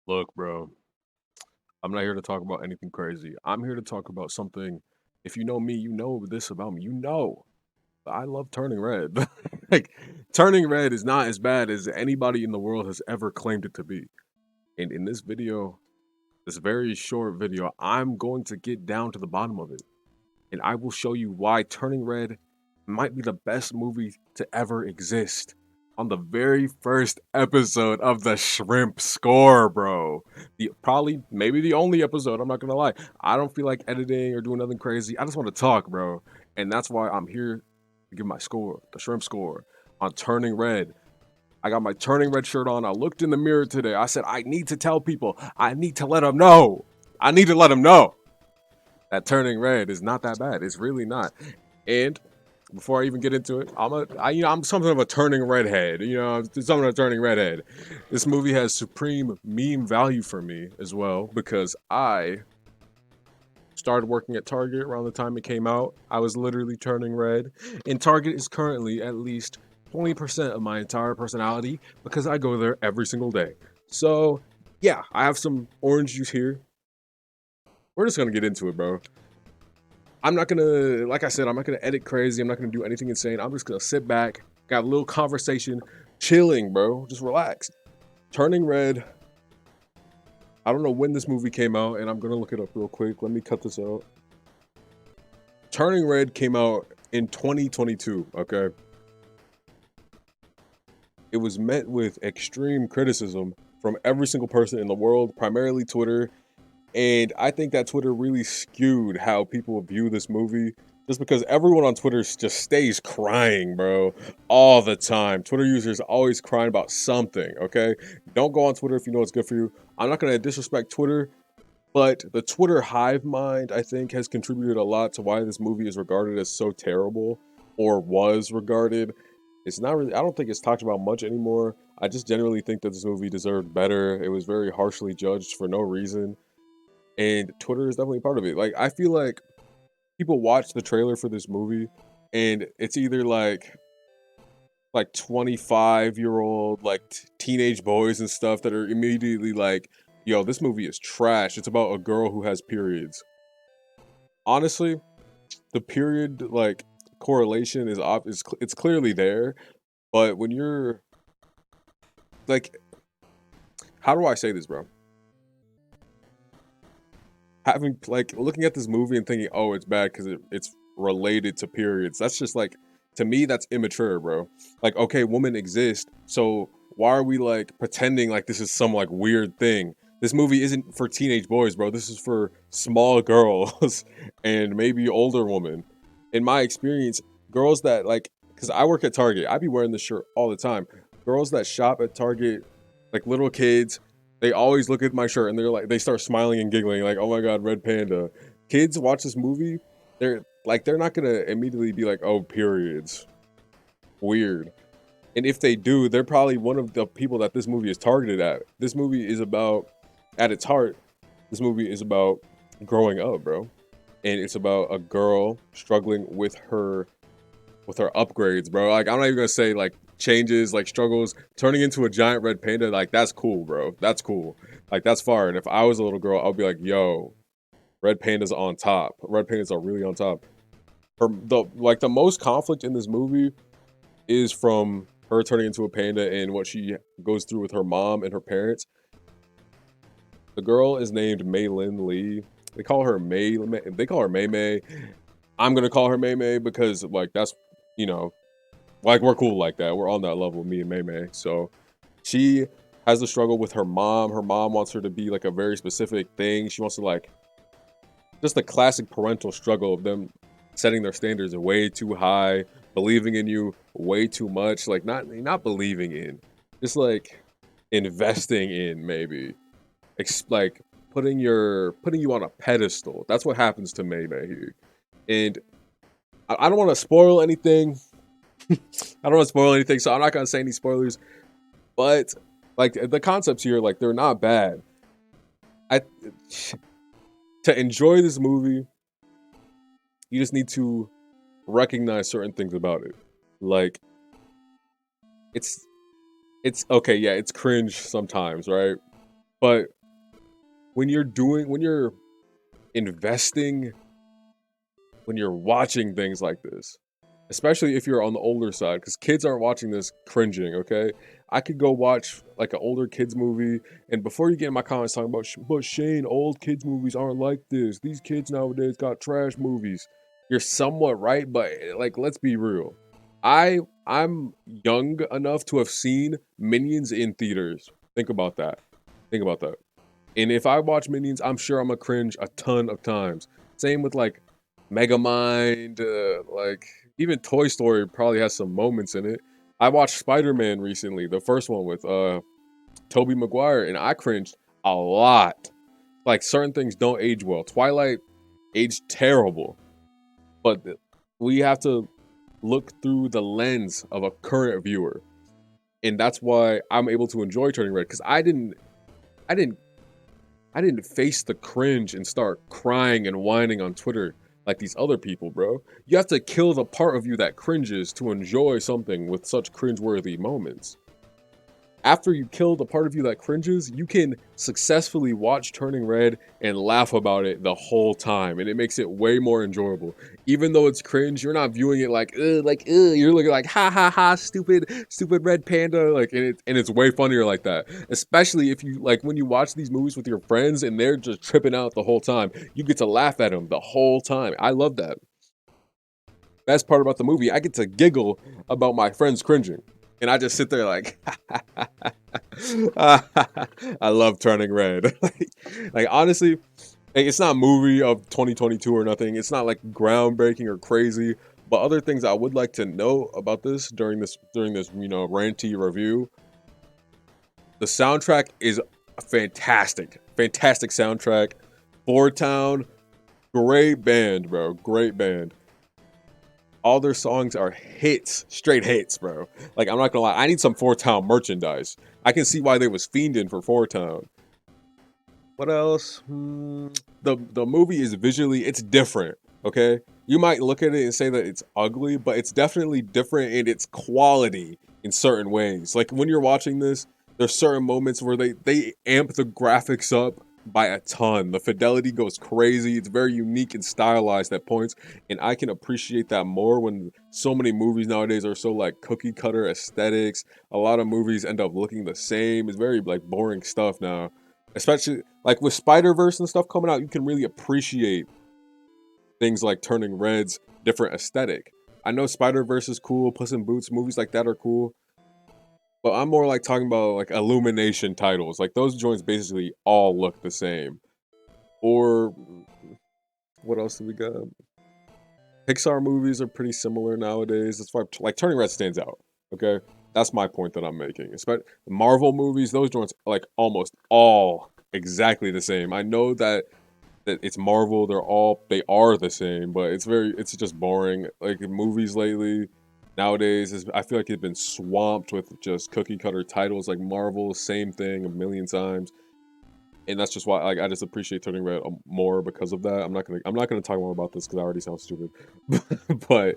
Look, bro, I'm not here to talk about anything crazy. I'm here to talk about something. If you know me, you know this about me. You know that I love turning red. Like, turning red is not as bad as anybody in the world has ever claimed it to be. And in this video, this very short video, I'm going to get down to the bottom of it. And I will show you why Turning Red might be the best movie to ever exist. On the very first episode of the Shrimp Score, bro. Probably, maybe the only episode, I'm not gonna lie. I don't feel like editing or doing nothing crazy. I just want to talk, bro. And that's why I'm here to give my score, the Shrimp Score, on Turning Red. I got my Turning Red shirt on. I looked in the mirror today. I said, I need to tell people. I need to let them know. I need to let them know that Turning Red is not that bad. It's really not. And before I even get into it, I'm something of a turning redhead. Something of a turning redhead. This movie has supreme meme value for me as well because I started working at Target around the time it came out. I was literally turning red, and Target is currently at least 20% of my entire personality because I go there every single day. So, yeah, I have some orange juice here. We're just gonna get into it, bro. I'm not gonna, like I said, I'm not gonna edit crazy. I'm not gonna do anything insane. I'm just gonna sit back, got a little conversation, chilling, bro. Just relax. Turning Red. I don't know when this movie came out, and I'm gonna look it up real quick. Let me cut this out. Turning Red came out in 2022. Okay. It was met with extreme criticism from every single person in the world, primarily Twitter. And I think that Twitter really skewed how people view this movie just because everyone on Twitter just stays crying, bro, all the time. Twitter users always crying about something, okay? Don't go on Twitter if you know it's good for you. I'm not going to disrespect Twitter, but the Twitter hive mind, I think, has contributed a lot to why this movie is regarded as so terrible or was regarded. It's not really, I don't think it's talked about much anymore. I just generally think that this movie deserved better. It was very harshly judged for no reason, and Twitter is definitely part of it. Like, I feel like people watch the trailer for this movie and it's either like 25-year-old like teenage boys and stuff that are immediately like, yo, this movie is trash. It's about a girl who has periods. Honestly, the period like correlation it's clearly there, but when you're like, how do I say this, bro? Having like looking at this movie and thinking, oh, it's bad because it's related to periods. That's just like, to me, that's immature, bro. Like, okay, women exist, so why are we like pretending like this is some like weird thing? This movie isn't for teenage boys, bro. This is for small girls and maybe older women. In my experience, girls that like, because I work at Target, I be wearing this shirt all the time. Girls that shop at Target, like little kids, they always look at my shirt and they're like, they start smiling and giggling, like, "Oh my god, Red Panda." Kids watch this movie, they're not gonna immediately be like, "Oh, periods, weird." And if they do, they're probably one of the people that this movie is targeted at. This movie is about, at its heart, this movie is about growing up, bro, and it's about a girl struggling with her upgrades, bro. Like, I'm not even gonna say like changes, like struggles, turning into a giant red panda. Like, that's cool, bro. That's cool. Like, that's fire. And if I was a little girl, I'll be like, yo, red pandas on top. Red pandas are really on top. The most conflict in this movie is from her turning into a panda and what she goes through with her mom and her parents. The girl is named Maylin Lee. They call her May. They call her May May. I'm gonna call her May May because like that's, you know, like, we're cool like that. We're on that level, me and May May. So she has a struggle with her mom. Her mom wants her to be like a very specific thing. She wants to like, just the classic parental struggle of them setting their standards way too high, believing in you way too much. Like, not believing in, just like investing in, maybe. Like putting you on a pedestal. That's what happens to May May here. And I don't want to spoil anything. I don't want to spoil anything, so I'm not gonna say any spoilers. But like, the concepts here, like, they're not bad. I To enjoy this movie, you just need to recognize certain things about it. Like, it's it's okay, yeah, it's cringe sometimes, right? But when you're investing, when you're watching things like this, especially if you're on the older side, because kids aren't watching this cringing, okay? I could go watch like an older kids movie, and before you get in my comments talking about, but Shane, old kids movies aren't like this. These kids nowadays got trash movies. You're somewhat right, but like, let's be real. I'm young enough to have seen Minions in theaters. Think about that. Think about that. And if I watch Minions, I'm sure I'm gonna cringe a ton of times. Same with like Megamind, like even Toy Story probably has some moments in it. I watched Spider-Man recently, the first one with Tobey Maguire, and I cringed a lot. Like certain things don't age well. Twilight aged terrible, but we have to look through the lens of a current viewer, and that's why I'm able to enjoy Turning Red because I didn't I didn't face the cringe and start crying and whining on Twitter like these other people, bro. You have to kill the part of you that cringes to enjoy something with such cringeworthy moments. After you kill the part of you that cringes, you can successfully watch Turning Red and laugh about it the whole time, and it makes it way more enjoyable. Even though it's cringe, you're not viewing it like, ugh. You're looking like, ha ha ha, stupid red panda, like, and it's way funnier like that. Especially if you like when you watch these movies with your friends and they're just tripping out the whole time, you get to laugh at them the whole time. I love that. Best part about the movie, I get to giggle about my friends cringing. And I just sit there like, I love Turning Red. Like honestly, like, it's not a movie of 2022 or nothing. It's not like groundbreaking or crazy. But other things I would like to know about this during this ranty review. The soundtrack is fantastic, fantastic soundtrack. Four Town, great band, bro, great band. All their songs are hits, straight hits, bro. Like I'm not gonna lie, I need some Four Town merchandise. I can see why they was fiending for Four Town. What else? The movie is visually, it's different. Okay, you might look at it and say that it's ugly, but it's definitely different in its quality in certain ways. Like when you're watching this, there's certain moments where they amp the graphics up by a ton. The fidelity goes crazy. It's very unique and stylized at points, and I can appreciate that more when so many movies nowadays are so like cookie cutter aesthetics. A lot of movies end up looking the same. It's very like boring stuff now. Especially like with Spider-Verse and stuff coming out, you can really appreciate things like Turning Red's different aesthetic. I know Spider-Verse is cool, Puss in Boots, movies like that are cool, but I'm more like talking about like Illumination titles. Like those joints basically all look the same. Or what else do we got? Pixar movies are pretty similar nowadays. That's why like Turning Red stands out. Okay, that's my point that I'm making. Especially Marvel movies, those joints are like almost all exactly the same. I know that it's Marvel, they are the same, but it's just boring. Like movies lately nowadays I feel like it's been swamped with just cookie cutter titles like Marvel, same thing a million times. And that's just why like I just appreciate Turning Red more because of that. I'm not gonna talk more about this because I already sound stupid. But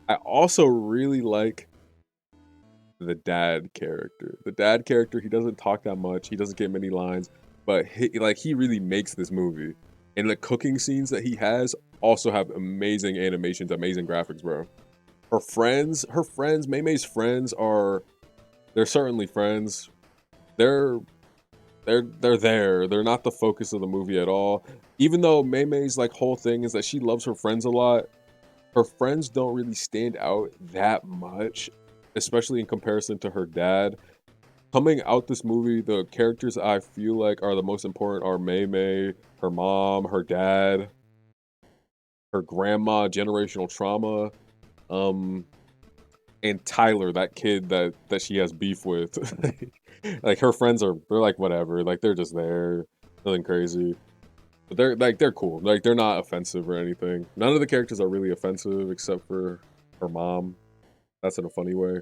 I also really like the dad character. The dad character, he doesn't talk that much. He doesn't get many lines, but he really makes this movie. And the cooking scenes that he has also have amazing animations, amazing graphics, bro. Maymay's friends they're certainly friends. They're they're there. They're not the focus of the movie at all. Even though Maymay's like whole thing is that she loves her friends a lot, her friends don't really stand out that much, especially in comparison to her dad. Coming out this movie, the characters I feel like are the most important are May May, her mom, her dad, her grandma, generational trauma, um, and Tyler, that kid that she has beef with. Like her friends they're like whatever, like they're just there, nothing crazy. But they're cool. Like they're not offensive or anything. None of the characters are really offensive except for her mom. That's in a funny way.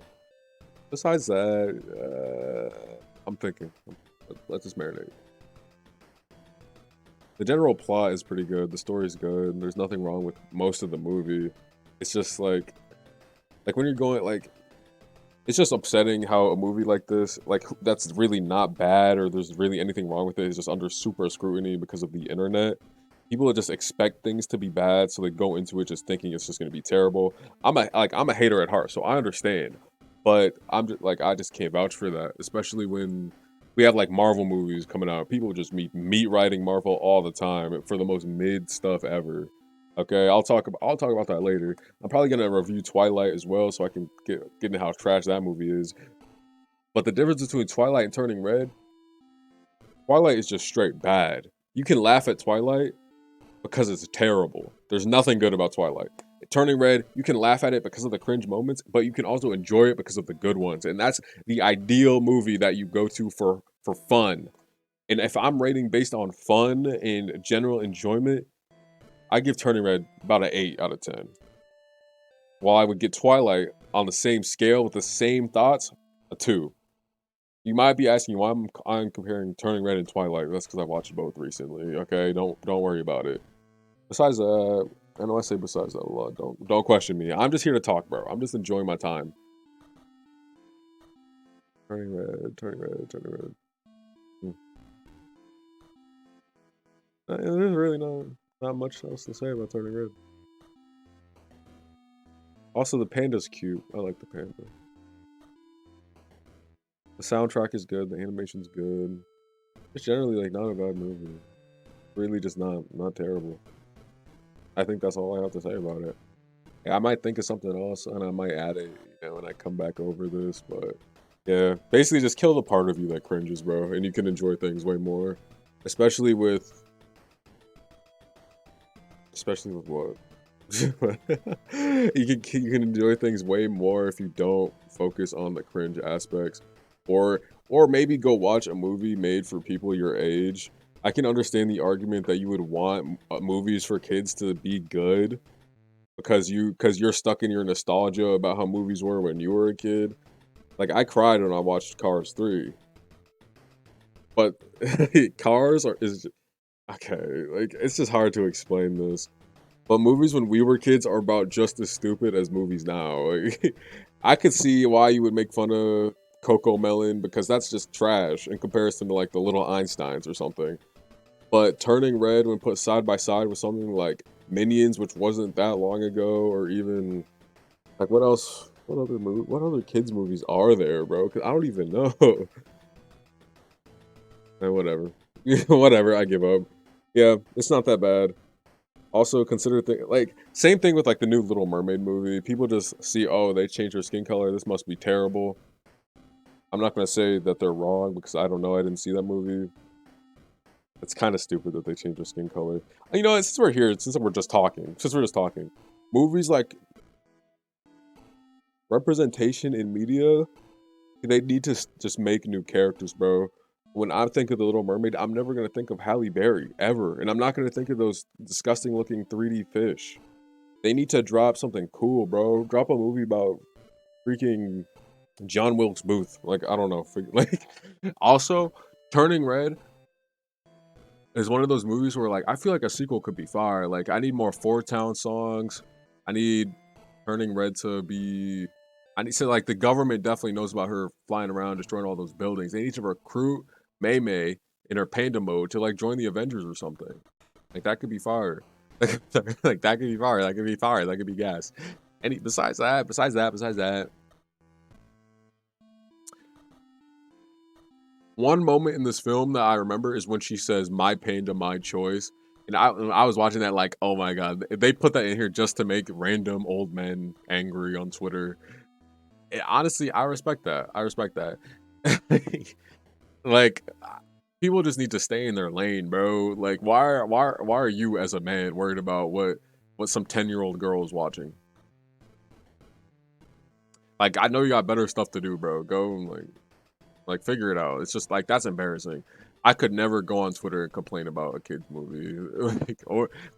Besides that, I'm thinking. Let's just marinate. The general plot is pretty good. The story's good. There's nothing wrong with most of the movie. It's just like when you're going like It's just upsetting how a movie like this, like that's really not bad or there's really anything wrong with it, is just under super scrutiny because of the internet. People just expect things to be bad, so they go into it just thinking it's just gonna be terrible. I'm a hater at heart, so I understand. But I'm just like I just can't vouch for that, especially when we have like Marvel movies coming out. People just meat writing Marvel all the time for the most mid stuff ever. Okay, I'll talk about that later. I'm probably gonna review Twilight as well, so I can get into how trash that movie is. But the difference between Twilight and Turning Red, Twilight is just straight bad. You can laugh at Twilight because it's terrible. There's nothing good about Twilight. Turning Red, you can laugh at it because of the cringe moments, but you can also enjoy it because of the good ones. And that's the ideal movie that you go to for fun. And if I'm rating based on fun and general enjoyment, I give Turning Red about an 8 out of 10. While I would get Twilight on the same scale with the same thoughts, a 2. You might be asking why I'm comparing Turning Red and Twilight. That's because I watched both recently. Okay, don't worry about it. Besides, I know I say besides that a lot. Don't question me. I'm just here to talk, bro. I'm just enjoying my time. Turning Red, Turning Red, Turning Red. Hmm. There's really not much else to say about Turning Red. Also, the panda's cute. I like the panda. The soundtrack is good. The animation's good. It's generally like not a bad movie. Really, just not terrible. I think that's all I have to say about it. Yeah, I might think of something else and I might add it, when I come back over this. But yeah, basically just kill the part of you that cringes, bro, and you can enjoy things way more. Especially with, especially with what? You can enjoy things way more if you don't focus on the cringe aspects, or maybe go watch a movie made for people your age. I can understand the argument that you would want movies for kids to be good because you're stuck in your nostalgia about how movies were when you were a kid. Like I cried when I watched Cars 3, but Cars is okay. Like it's just hard to explain this. But movies when we were kids are about just as stupid as movies now. Like, I could see why you would make fun of Coco Melon because that's just trash in comparison to like the Little Einsteins or something. But Turning Red when put side by side with something like Minions, which wasn't that long ago, or even like what else? What other kids movies are there, bro? Cause I don't even know. Whatever, whatever. I give up. Yeah, it's not that bad. Also, consider like same thing with like the new Little Mermaid movie. People just see, oh, they changed her skin color. This must be terrible. I'm not gonna say that they're wrong because I don't know. I didn't see that movie. It's kind of stupid that they changed her skin color. Since we're here, since we're just talking, movies like representation in media, they need to just make new characters, bro. When I think of the Little Mermaid, I'm never gonna think of Halle Berry ever, and I'm not gonna think of those disgusting looking 3D fish. They need to drop something cool, bro. Drop a movie about freaking John Wilkes Booth. Like I don't know, like also Turning Red is one of those movies where like I feel like a sequel could be fire. Like I need more Four Town songs. I need Turning Red to be. I need to like the government definitely knows about her flying around destroying all those buildings. They need to recruit May May in her panda mode to like join the Avengers or something. Like that could be fire. Like that could be fire. That could be fire. That could be gas. And besides that, one moment in this film that I remember is when she says "my pain to my choice," and I was watching that like, oh my god, they put that in here just to make random old men angry on Twitter. Honestly, I respect that. I respect that. Like, people just need to stay in their lane, bro. Like, why are you as a man worried about what some 10-year-old girl is watching? Like, I know you got better stuff to do, bro. Go and like figure it out. It's just like that's embarrassing. I could never go on Twitter and complain about a kids movie,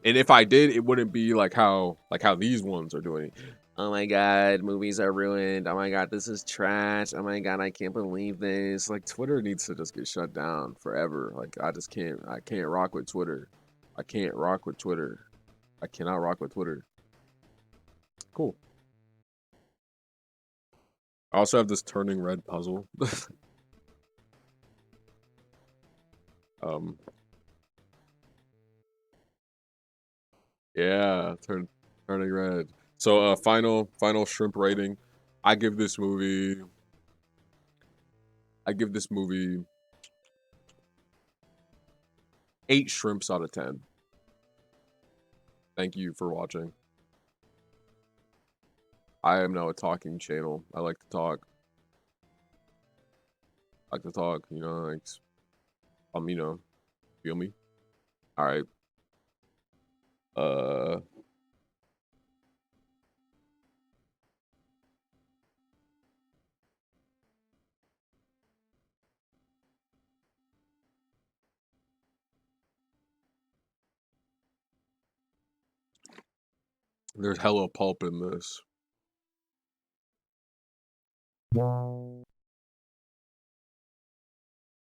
and if I did, it wouldn't be like how these ones are doing. Oh my god, movies are ruined. Oh my god, this is trash. Oh my god, I can't believe this. Like Twitter needs to just get shut down forever. Like I can't rock with Twitter. I can't rock with Twitter. I cannot rock with Twitter. Cool. I also have this turning red puzzle. um, yeah, turning red. So, final shrimp rating. I give this movie. I give this movie 8 shrimps out of 10. Thank you for watching. I am now a talking channel. I like to talk. I like to talk. Like, you know, feel me? All right. Uh, there's hella pulp in this.